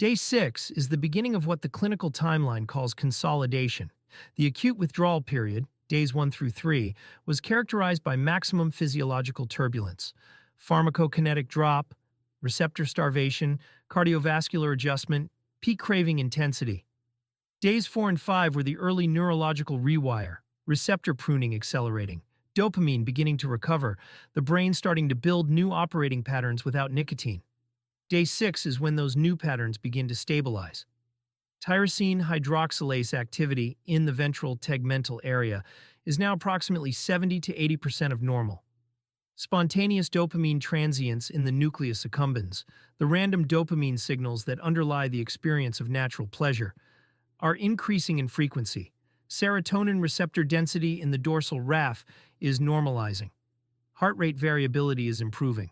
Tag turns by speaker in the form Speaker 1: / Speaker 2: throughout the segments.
Speaker 1: Day 6 is the beginning of what the clinical timeline calls consolidation. The acute withdrawal period, days 1 through 3, was characterized by maximum physiological turbulence, pharmacokinetic drop, receptor starvation, cardiovascular adjustment, peak craving intensity. Days 4 and 5 were the early neurological rewire, receptor pruning accelerating, dopamine beginning to recover, the brain starting to build new operating patterns without nicotine. Day 6 is when those new patterns begin to stabilize. Tyrosine hydroxylase activity in the ventral tegmental area is now approximately 70 to 80% of normal. Spontaneous dopamine transients in the nucleus accumbens, the random dopamine signals that underlie the experience of natural pleasure, are increasing in frequency. Serotonin receptor density in the dorsal raphe is normalizing. Heart rate variability is improving.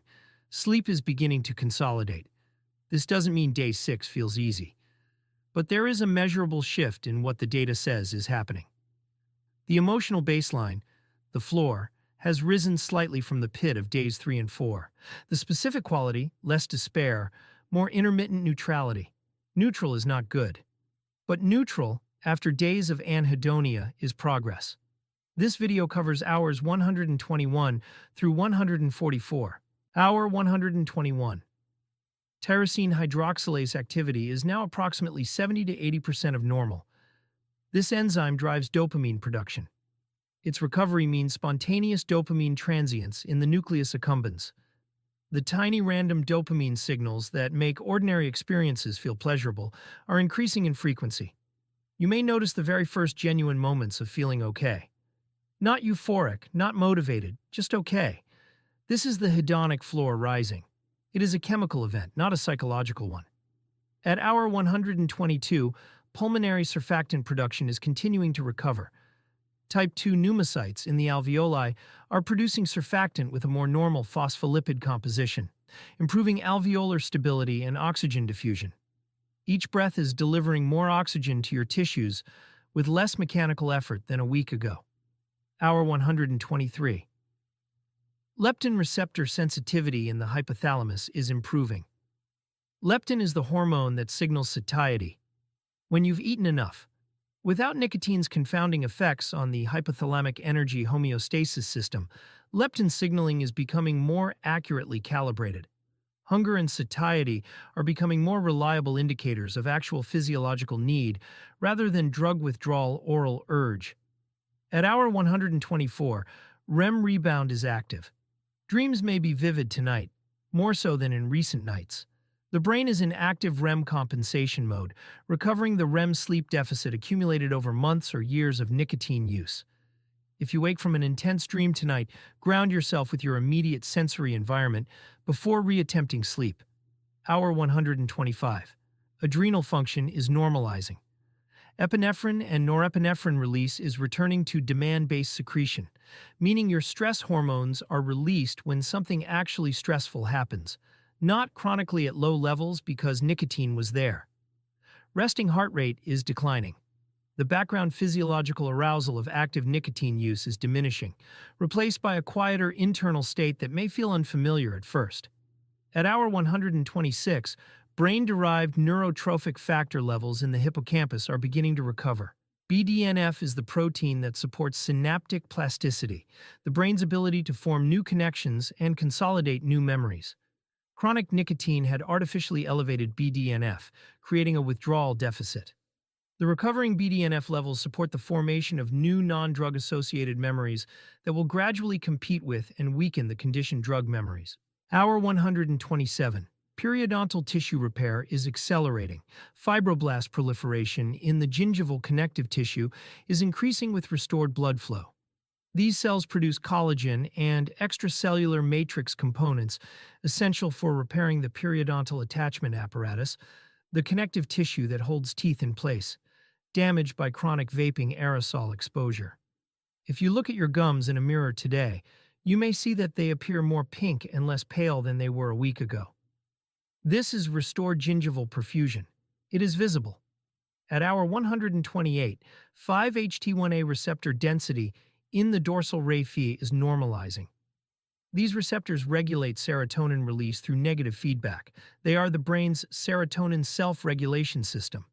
Speaker 1: Sleep is beginning to consolidate. This doesn't mean day 6 feels easy, but there is a measurable shift in what the data says is happening. The emotional baseline, the floor, has risen slightly from the pit of days 3 and 4. The specific quality, less despair, more intermittent neutrality. Neutral is not good. But neutral, after days of anhedonia, is progress. This video covers hours 121 through 144. Hour 121. Tyrosine hydroxylase activity is now approximately 70 to 80% of normal. This enzyme drives dopamine production. Its recovery means spontaneous dopamine transients in the nucleus accumbens. The tiny random dopamine signals that make ordinary experiences feel pleasurable are increasing in frequency. You may notice the very first genuine moments of feeling okay. Not euphoric, not motivated, just okay. This is the hedonic floor rising. It is a chemical event, not a psychological one. At hour 122, pulmonary surfactant production is continuing to recover. Type 2 pneumocytes in the alveoli are producing surfactant with a more normal phospholipid composition, improving alveolar stability and oxygen diffusion. Each breath is delivering more oxygen to your tissues with less mechanical effort than a week ago. Hour 123. Leptin receptor sensitivity in the hypothalamus is improving. Leptin is the hormone that signals satiety. When you've eaten enough. Without nicotine's confounding effects on the hypothalamic energy homeostasis system, leptin signaling is becoming more accurately calibrated. Hunger and satiety are becoming more reliable indicators of actual physiological need rather than drug withdrawal oral urge. At hour 124, REM rebound is active. Dreams may be vivid tonight, more so than in recent nights. The brain is in active REM compensation mode, recovering the REM sleep deficit accumulated over months or years of nicotine use. If you wake from an intense dream tonight, ground yourself with your immediate sensory environment before reattempting sleep. Hour 125. Adrenal function is normalizing. Epinephrine and norepinephrine release is returning to demand-based secretion, meaning your stress hormones are released when something actually stressful happens, not chronically at low levels because nicotine was there. Resting heart rate is declining. The background physiological arousal of active nicotine use is diminishing, replaced by a quieter internal state that may feel unfamiliar at first. At hour 126, brain-derived neurotrophic factor levels in the hippocampus are beginning to recover. BDNF is the protein that supports synaptic plasticity, the brain's ability to form new connections and consolidate new memories. Chronic nicotine had artificially elevated BDNF, creating a withdrawal deficit. The recovering BDNF levels support the formation of new non-drug-associated memories that will gradually compete with and weaken the conditioned drug memories. Hour 127. Periodontal tissue repair is accelerating. Fibroblast proliferation in the gingival connective tissue is increasing with restored blood flow. These cells produce collagen and extracellular matrix components essential for repairing the periodontal attachment apparatus, the connective tissue that holds teeth in place, damaged by chronic vaping aerosol exposure. If you look at your gums in a mirror today, you may see that they appear more pink and less pale than they were a week ago. This is restored gingival perfusion. It is visible. At hour 128, 5-HT1A receptor density in the dorsal raphe is normalizing. These receptors regulate serotonin release through negative feedback. They are the brain's serotonin self-regulation system.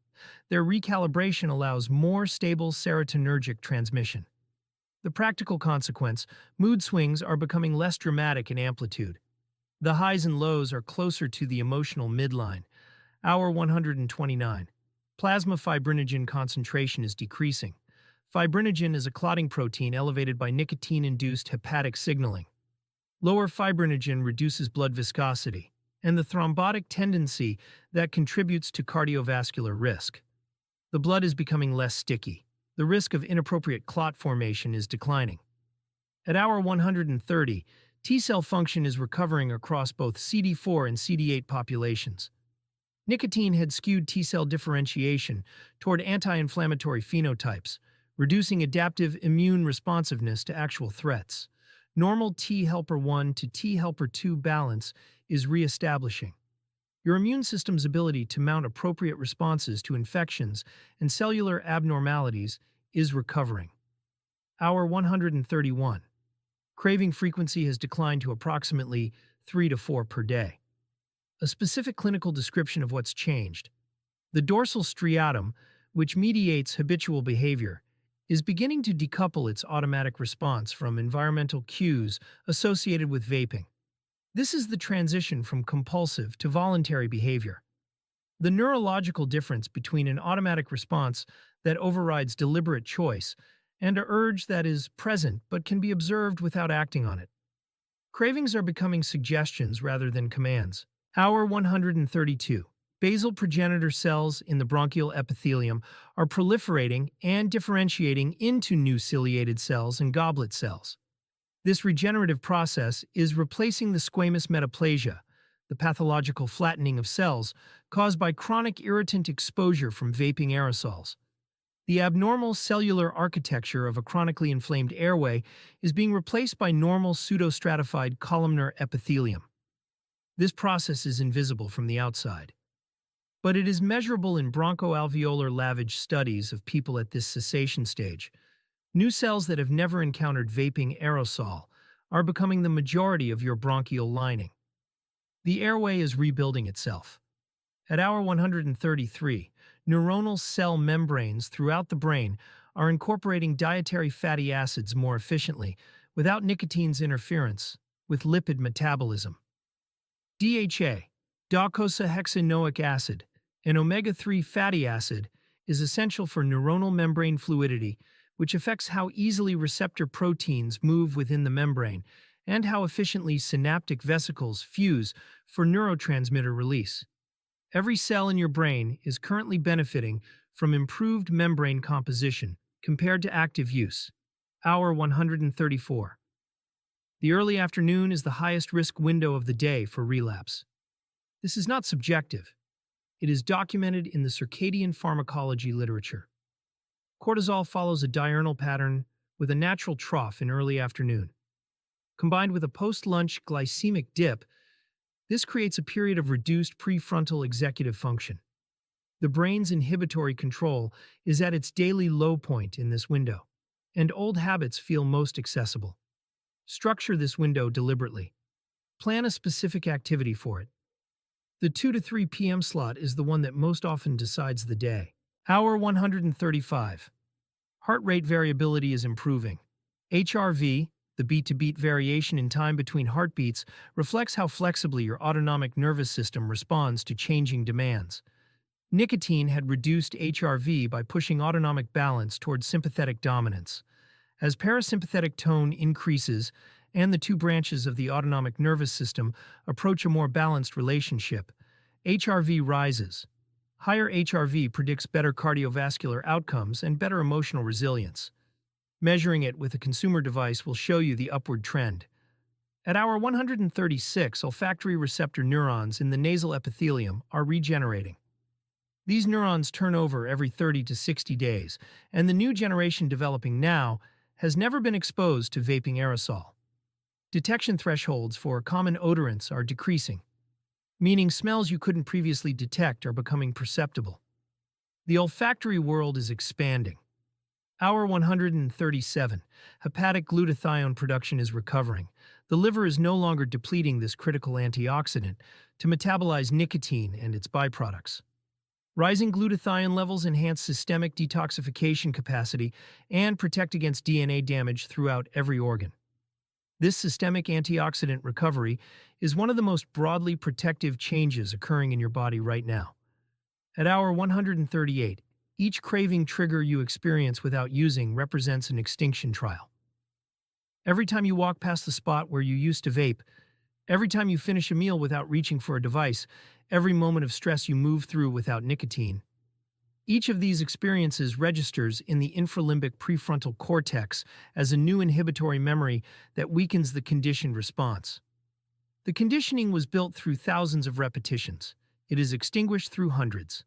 Speaker 1: Their recalibration allows more stable serotonergic transmission. The practical consequence, mood swings are becoming less dramatic in amplitude. The highs and lows are closer to the emotional midline. Hour 129. Plasma fibrinogen concentration is decreasing. Fibrinogen is a clotting protein elevated by nicotine-induced hepatic signaling. Lower fibrinogen reduces blood viscosity and the thrombotic tendency that contributes to cardiovascular risk. The blood is becoming less sticky. The risk of inappropriate clot formation is declining. At hour 130, T-cell function is recovering across both CD4 and CD8 populations. Nicotine had skewed T-cell differentiation toward anti-inflammatory phenotypes, reducing adaptive immune responsiveness to actual threats. Normal T helper 1 to T helper 2 balance is reestablishing. Your immune system's ability to mount appropriate responses to infections and cellular abnormalities is recovering. Hour 131. Craving frequency has declined to approximately 3 to 4 per day. A specific clinical description of what's changed. The dorsal striatum, which mediates habitual behavior, is beginning to decouple its automatic response from environmental cues associated with vaping. This is the transition from compulsive to voluntary behavior. The neurological difference between an automatic response that overrides deliberate choice and an urge that is present but can be observed without acting on it. Cravings are becoming suggestions rather than commands. Hour 132. Basal progenitor cells in the bronchial epithelium are proliferating and differentiating into new ciliated cells and goblet cells. This regenerative process is replacing the squamous metaplasia, the pathological flattening of cells caused by chronic irritant exposure from vaping aerosols. The abnormal cellular architecture of a chronically inflamed airway is being replaced by normal pseudostratified columnar epithelium. This process is invisible from the outside, but it is measurable in bronchoalveolar lavage studies of people at this cessation stage. New cells that have never encountered vaping aerosol are becoming the majority of your bronchial lining. The airway is rebuilding itself. At hour 133, neuronal cell membranes throughout the brain are incorporating dietary fatty acids more efficiently without nicotine's interference with lipid metabolism. DHA, docosahexaenoic acid, an omega-3 fatty acid, is essential for neuronal membrane fluidity, which affects how easily receptor proteins move within the membrane and how efficiently synaptic vesicles fuse for neurotransmitter release. Every cell in your brain is currently benefiting from improved membrane composition compared to active use. Hour 134. The early afternoon is the highest risk window of the day for relapse. This is not subjective. It is documented in the circadian pharmacology literature. Cortisol follows a diurnal pattern with a natural trough in early afternoon. Combined with a post-lunch glycemic dip, this creates a period of reduced prefrontal executive function. The brain's inhibitory control is at its daily low point in this window, and old habits feel most accessible. Structure this window deliberately. Plan a specific activity for it. The 2 to 3 p.m. slot is the one that most often decides the day. Hour 135. Heart rate variability is improving. HRV, the beat-to-beat variation in time between heartbeats, reflects how flexibly your autonomic nervous system responds to changing demands. Nicotine had reduced HRV by pushing autonomic balance towards sympathetic dominance. As parasympathetic tone increases and the two branches of the autonomic nervous system approach a more balanced relationship, HRV rises. Higher HRV predicts better cardiovascular outcomes and better emotional resilience. Measuring it with a consumer device will show you the upward trend. At hour 136, olfactory receptor neurons in the nasal epithelium are regenerating. These neurons turn over every 30 to 60 days, and the new generation developing now has never been exposed to vaping aerosol. Detection thresholds for common odorants are decreasing, meaning smells you couldn't previously detect are becoming perceptible. The olfactory world is expanding. Hour 137. Hepatic glutathione production is recovering. The liver is no longer depleting this critical antioxidant to metabolize nicotine and its byproducts. Rising glutathione levels enhance systemic detoxification capacity and protect against DNA damage throughout every organ. This systemic antioxidant recovery is one of the most broadly protective changes occurring in your body right now. At hour 138, each craving trigger you experience without using represents an extinction trial. Every time you walk past the spot where you used to vape, every time you finish a meal without reaching for a device, every moment of stress you move through without nicotine, each of these experiences registers in the infralimbic prefrontal cortex as a new inhibitory memory that weakens the conditioned response. The conditioning was built through thousands of repetitions. It is extinguished through hundreds.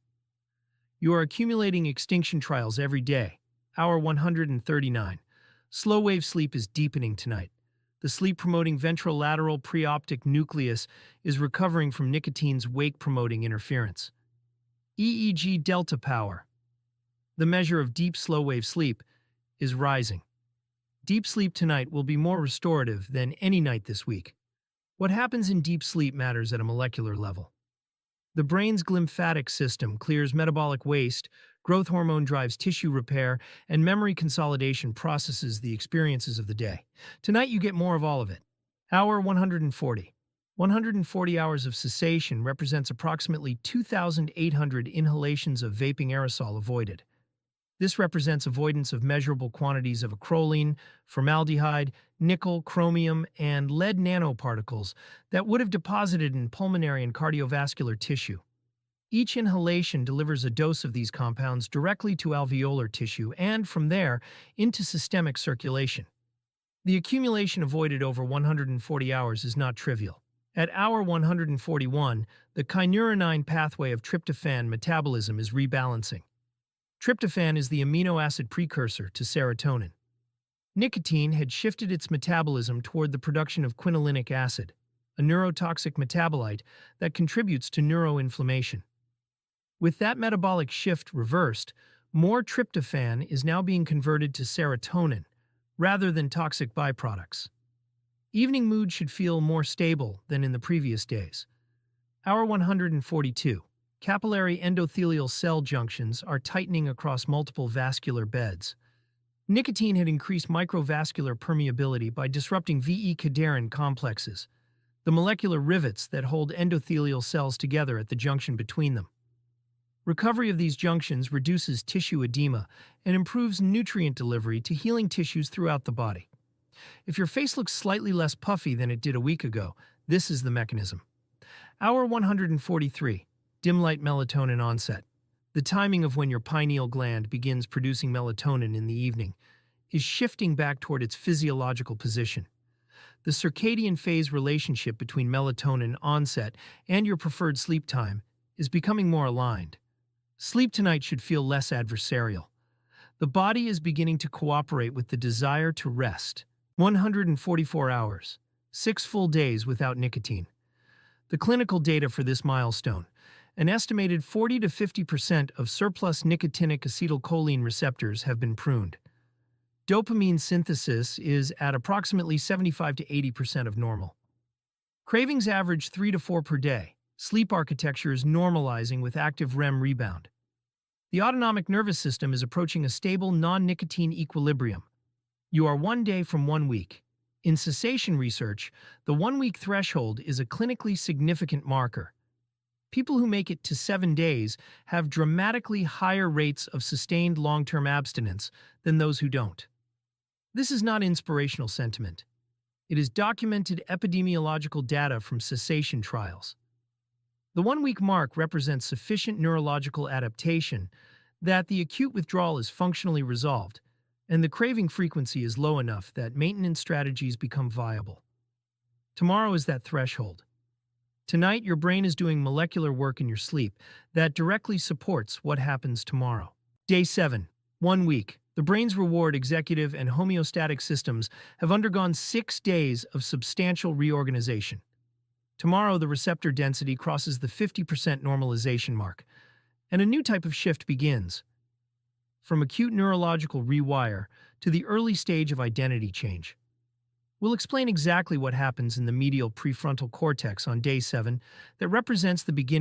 Speaker 1: You are accumulating extinction trials every day. Hour 139. Slow-wave sleep is deepening tonight. The sleep-promoting ventrolateral preoptic nucleus is recovering from nicotine's wake-promoting interference. EEG delta power, the measure of deep slow-wave sleep, is rising. Deep sleep tonight will be more restorative than any night this week. What happens in deep sleep matters at a molecular level. The brain's glymphatic system clears metabolic waste, growth hormone drives tissue repair, and memory consolidation processes the experiences of the day. Tonight you get more of all of it. Hour 140. 140 hours of cessation represents approximately 2,800 inhalations of vaping aerosol avoided. This represents avoidance of measurable quantities of acrolein, formaldehyde, nickel, chromium, and lead nanoparticles that would have deposited in pulmonary and cardiovascular tissue. Each inhalation delivers a dose of these compounds directly to alveolar tissue and, from there, into systemic circulation. The accumulation avoided over 140 hours is not trivial. At hour 141, the kynurenine pathway of tryptophan metabolism is rebalancing. Tryptophan is the amino acid precursor to serotonin. Nicotine had shifted its metabolism toward the production of quinolinic acid, a neurotoxic metabolite that contributes to neuroinflammation. With that metabolic shift reversed, more tryptophan is now being converted to serotonin, rather than toxic byproducts. Evening mood should feel more stable than in the previous days. Hour 142. Capillary endothelial cell junctions are tightening across multiple vascular beds. Nicotine had increased microvascular permeability by disrupting VE-cadherin complexes, the molecular rivets that hold endothelial cells together at the junction between them. Recovery of these junctions reduces tissue edema and improves nutrient delivery to healing tissues throughout the body. If your face looks slightly less puffy than it did a week ago, this is the mechanism. Hour 143. Dim light melatonin onset. The timing of when your pineal gland begins producing melatonin in the evening is shifting back toward its physiological position. The circadian phase relationship between melatonin onset and your preferred sleep time is becoming more aligned. Sleep tonight should feel less adversarial. The body is beginning to cooperate with the desire to rest. 144 hours, 6 full days without nicotine. The clinical data for this milestone: an estimated 40 to 50% of surplus nicotinic acetylcholine receptors have been pruned. Dopamine synthesis is at approximately 75 to 80% of normal. Cravings average 3 to 4 per day. Sleep architecture is normalizing with active REM rebound. The autonomic nervous system is approaching a stable non-nicotine equilibrium. You are 1 day from 1 week. In cessation research, the 1-week threshold is a clinically significant marker. People who make it to 7 days have dramatically higher rates of sustained long-term abstinence than those who don't. This is not inspirational sentiment. It is documented epidemiological data from cessation trials. The 1-week mark represents sufficient neurological adaptation that the acute withdrawal is functionally resolved, and the craving frequency is low enough that maintenance strategies become viable. Tomorrow is that threshold. Tonight, your brain is doing molecular work in your sleep that directly supports what happens tomorrow. Day 7. 1 week. The brain's reward, executive, and homeostatic systems have undergone 6 days of substantial reorganization. Tomorrow, the receptor density crosses the 50% normalization mark, and a new type of shift begins. From acute neurological rewire to the early stage of identity change. We'll explain exactly what happens in the medial prefrontal cortex on day 7 that represents the beginning